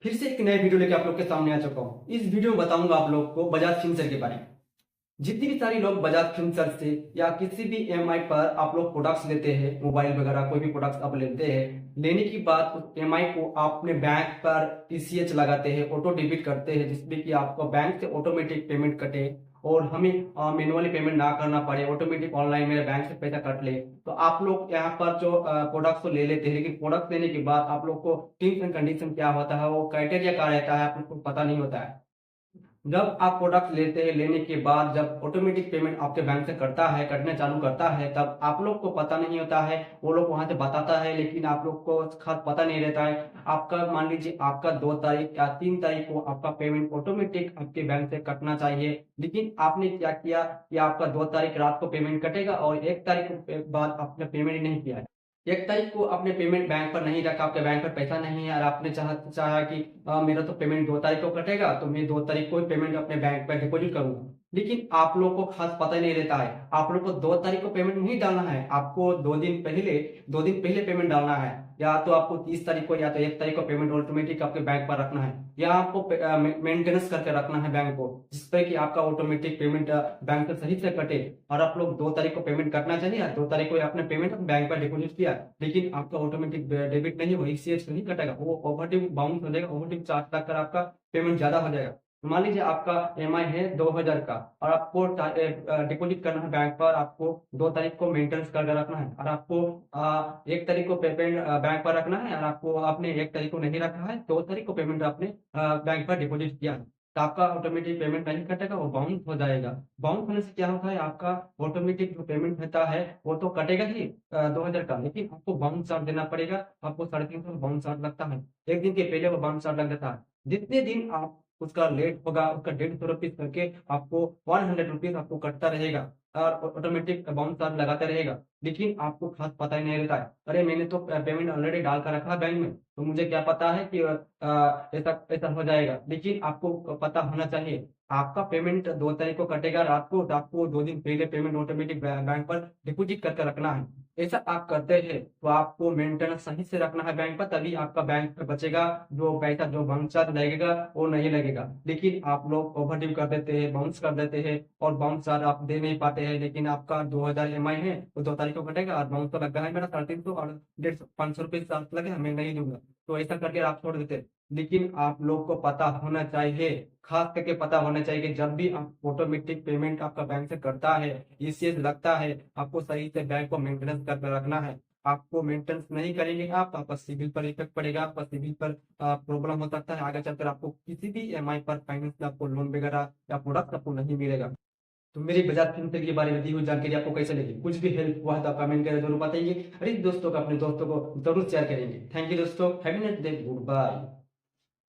फिर से एक नए वीडियो लेके आप लोग के सामने आ चुका हूँ। इस वीडियो में बताऊंगा आप लोग को बजाज फिनसर्व के बारे में। जितनी भी सारी लोग बजाज फिनसर्व से या किसी भी ईएमआई पर आप लोग प्रोडक्ट्स लेते हैं, मोबाइल वगैरह कोई भी प्रोडक्ट्स आप लेते हैं, लेने की बाद उस ईएमआई को आप अपने बैंक पर टीसीएच लगाते हैं, ऑटो डेबिट करते हैं, जिसमें कि आपको बैंक से ऑटोमेटिक पेमेंट कटे और हमें मैनुअली पेमेंट ना करना पड़े, ऑटोमेटिक ऑनलाइन मेरे बैंक से पैसा कट ले। तो आप लोग यहाँ पर जो प्रोडक्ट्स तो ले लेते हैं, लेकिन प्रोडक्ट लेने के बाद आप लोग को टर्म्स एंड कंडीशन क्या होता है, वो क्राइटेरिया क्या रहता है, आप लोग को पता नहीं होता है। जब आप प्रोडक्ट लेते हैं, लेने के बाद जब ऑटोमेटिक पेमेंट आपके बैंक से करता है, कटने चालू करता है, तब आप लोग को पता नहीं होता है। वो लोग वहां से बताता है, लेकिन आप लोग को खास पता नहीं रहता है। आपका मान लीजिए आपका 2 तारीख या 3 तारीख को आपका पेमेंट ऑटोमेटिक आपके बैंक से कटना चाहिए, लेकिन आपने क्या किया कि आपका 2 तारीख रात को पेमेंट कटेगा और 1 तारीख के बाद आपने पेमेंट ही नहीं किया है। 1 तारीख को आपने पेमेंट बैंक पर नहीं रखा, आपके बैंक पर पैसा नहीं है और आपने चाहा कि मेरा तो पेमेंट 2 तारीख को कटेगा, तो मैं 2 तारीख को ही पेमेंट अपने बैंक पर डिपॉजिट करूंगा। लेकिन आप लोग को खास पता ही नहीं रहता है। आप लोग को 2 तारीख को पेमेंट नहीं डालना है, आपको 2 दिन पहले पेमेंट डालना है। या तो आपको 30 तारीख को या तो 1 तारीख को पेमेंट ऑटोमेटिक आपके बैंक पर रखना है, या आपको मेंटेनेंस करके रखना है बैंक को, जिसपे कि आपका ऑटोमेटिक पेमेंट बैंक से सही से कटे। और आप लोग 2 तारीख को पेमेंट करना चाहिए, 2 तारीख को आपने पेमेंट बैंक पर डिपॉजिट किया, लेकिन आपका ऑटोमेटिक डेबिट नहीं, वो ईसीएच नहीं कटेगा, वो ओवरड्यू बाउंस हो जाएगा, ओवरड्यू चार्ज लगकर आपका पेमेंट ज्यादा हो जाएगा। मान लीजिए आपका ईएमआई है 2000 का और आपको डिपॉजिट करना है बैंक पर, आपको 2 तारीख को मेंटेनेंस करके रखना है और आपको 1 तारीख को पेमेंट बैंक पर रखना है, और आपको आपने 1 तारीख को नहीं रखा है, 2 तारीख को पेमेंट आपने बैंक पर डिपॉजिट किया है, तो आपका ऑटोमेटिक पेमेंट नहीं कटेगा, वो बाउंस हो जाएगा। बाउंस होने से क्या होता है, आपका ऑटोमेटिक जो पेमेंट होता है वो तो कटेगा ही 2000 का, लेकिन आपको बाउंस चार्ज देना पड़ेगा। आपको 350 बाउंस चार्ज लगता है, एक दिन के पहले वो बाउंस चार्ज लग जाता है। जितने दिन आप उसका लेट होगा, उसका 150 रुपीज करके आपको 100 रुपीज आपको कटता रहेगा और ऑटोमेटिक बाउंस चार्ज लगाता रहेगा। लेकिन आपको खास पता ही नहीं रहता है, अरे मैंने तो पेमेंट ऑलरेडी डाल कर रखा है बैंक में, तो मुझे क्या पता है कि ऐसा ऐसा हो जाएगा। लेकिन आपको पता होना चाहिए, आपका पेमेंट 2 तारीख को कटेगा रात को, तो आपको 2 दिन पहले पेमेंट ऑटोमेटिक बैंक पर डिपॉजिट करके रखना है। ऐसा आप करते हैं तो आपको मेंटेनेंस सही से रखना है बैंक पर, तभी आपका बैंक पे बचेगा। जो पैसा जो बाउंस चार्ज लगेगा वो नहीं लगेगा। लेकिन आप लोग ओवरड्यू कर देते हैं, बाउंस कर देते हैं और बाउंस चार्ज आप दे नहीं पाते हैं, लेकिन आपका 2000 ईएमआई है तो 2 तारीख को कटेगा और बाउंस तो लग गया है मेरा 350 और 150 500 रुपये चार्ज लगे, मैं नहीं दूंगा, तो ऐसा करके आप छोड़ देते हैं। लेकिन आप लोग को पता होना चाहिए, खास करके पता होना चाहिए कि जब भी आप ऑटोमेटिक पेमेंट आपका बैंक से करता है, ईसीएस लगता है, आपको सही से बैंक को मेंटेनेंस करके रखना है। आपको मेंटेनेंस नहीं करेंगे आप, आपका सिविल पर इफेक्ट पड़ेगा, आपका सिविल पर प्रॉब्लम हो सकता है, आगे चलकर आपको किसी भी ईएमआई पर फाइनेंस में आपको लोन वगैरह या प्रोडक्ट आपको नहीं मिलेगा। तो मेरी बजाज फिनटेक के बारे में दी हुई जानकारी आपको कैसे लगी, कुछ भी हेल्प हुआ है तो आप कमेंट करके जरूर बताइए। अरे दोस्तों को, अपने दोस्तों को जरूर शेयर करेंगे। थैंक यू दोस्तों, have a nice day, good bye.